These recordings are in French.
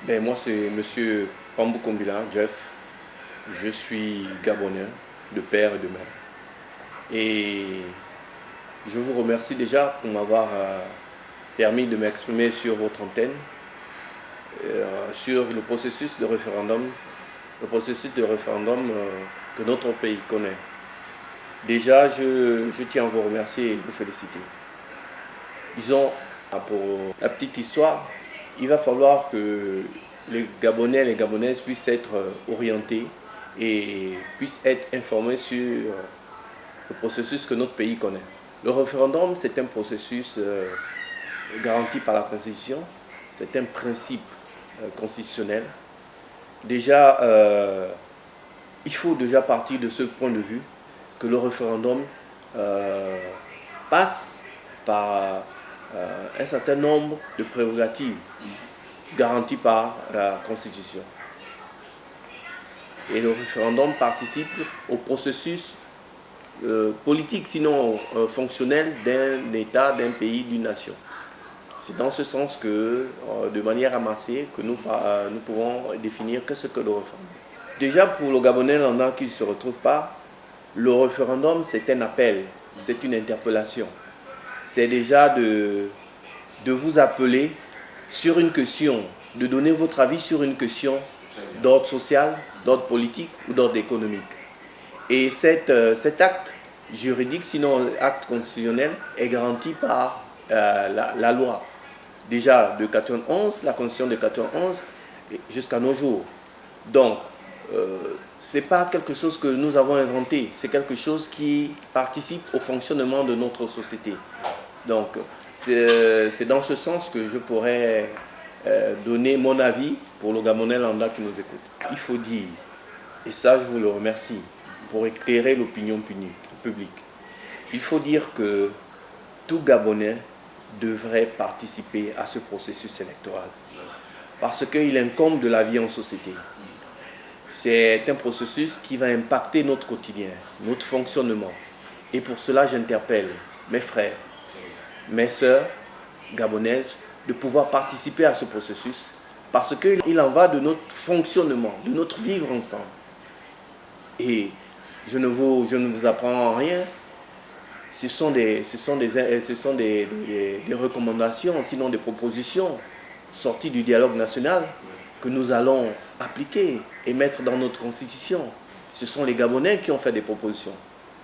Ben, moi, c'est Monsieur Pambou Kombila, Jeff. Je suis Gabonais, de père et de mère. Et je vous remercie déjà pour m'avoir permis de m'exprimer sur votre antenne, sur le processus de référendum que notre pays connaît. Déjà, je tiens à vous remercier et vous féliciter. Disons, pour la petite histoire, il va falloir que les Gabonais et les Gabonaises puissent être orientés et puissent être informés sur le processus que notre pays connaît. Le référendum, c'est un processus garanti par la Constitution, c'est un principe constitutionnel. Déjà, il faut déjà partir de ce point de vue que le référendum passe par un certain nombre de prérogatives garanties par la Constitution. Et le référendum participe au processus politique, sinon fonctionnel d'un État, d'un pays, d'une nation. C'est dans ce sens que, de manière amassée, que nous pouvons définir ce que le référendum. Déjà, pour le Gabonais lambda qui ne se retrouve pas, le référendum, c'est un appel, c'est une interpellation. C'est déjà de vous appeler sur une question, de donner votre avis sur une question d'ordre social, d'ordre politique ou d'ordre économique. Et cet acte juridique, sinon acte constitutionnel, est garanti par la loi. Déjà de 91, la Constitution de 91 jusqu'à nos jours. Donc, ce n'est pas quelque chose que nous avons inventé, c'est quelque chose qui participe au fonctionnement de notre société. Donc, c'est dans ce sens que je pourrais donner mon avis pour le Gabonais lambda qui nous écoute. Il faut dire, et ça je vous le remercie, pour éclairer l'opinion publique, il faut dire que tout Gabonais devrait participer à ce processus électoral. Parce qu'il incombe de la vie en société. C'est un processus qui va impacter notre quotidien, notre fonctionnement. Et pour cela, j'interpelle mes frères, mes sœurs gabonaises de pouvoir participer à ce processus parce qu'il en va de notre fonctionnement, de notre vivre ensemble. Et je ne vous apprends rien. Ce sont des recommandations, sinon des propositions sorties du dialogue national que nous allons appliquer et mettre dans notre constitution. Ce sont les Gabonais qui ont fait des propositions.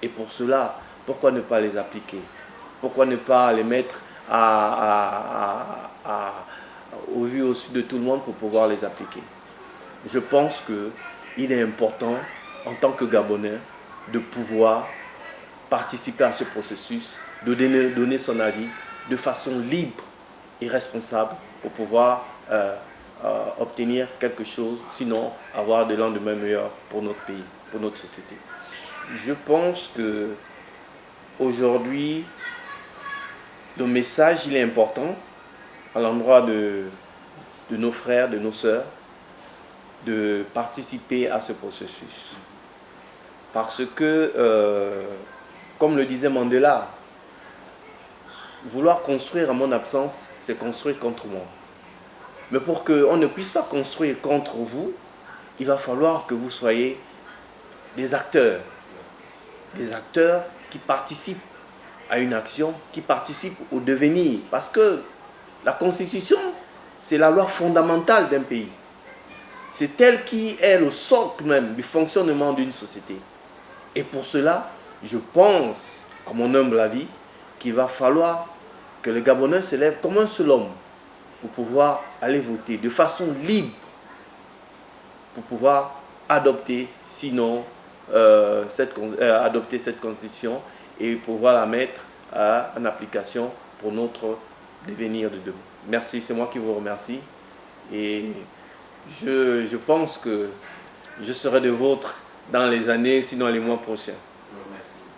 Et pour cela, pourquoi ne pas les appliquer? Pourquoi ne pas les mettre au vu au-dessus de tout le monde pour pouvoir les appliquer? Je pense qu'il est important, en tant que Gabonais, de pouvoir participer à ce processus, de donner son avis de façon libre et responsable pour pouvoir obtenir quelque chose, sinon avoir des lendemains meilleurs pour notre pays, pour notre société. Je pense que aujourd'hui, le message il est important à l'endroit de nos frères, de nos sœurs, de participer à ce processus. Parce que, comme le disait Mandela, vouloir construire en mon absence, c'est construire contre moi. Mais pour qu'on ne puisse pas construire contre vous, il va falloir que vous soyez des acteurs qui participent à une action, qui participent au devenir. Parce que la Constitution, c'est la loi fondamentale d'un pays. C'est elle qui est le socle même du fonctionnement d'une société. Et pour cela, je pense, à mon humble avis, qu'il va falloir que les Gabonais se lèvent comme un seul homme pour pouvoir aller voter de façon libre, pour pouvoir adopter, sinon, adopter cette constitution et pouvoir la mettre en application pour notre devenir de demain. Merci, c'est moi qui vous remercie. Et je pense que je serai de vôtre dans les années, sinon les mois prochains.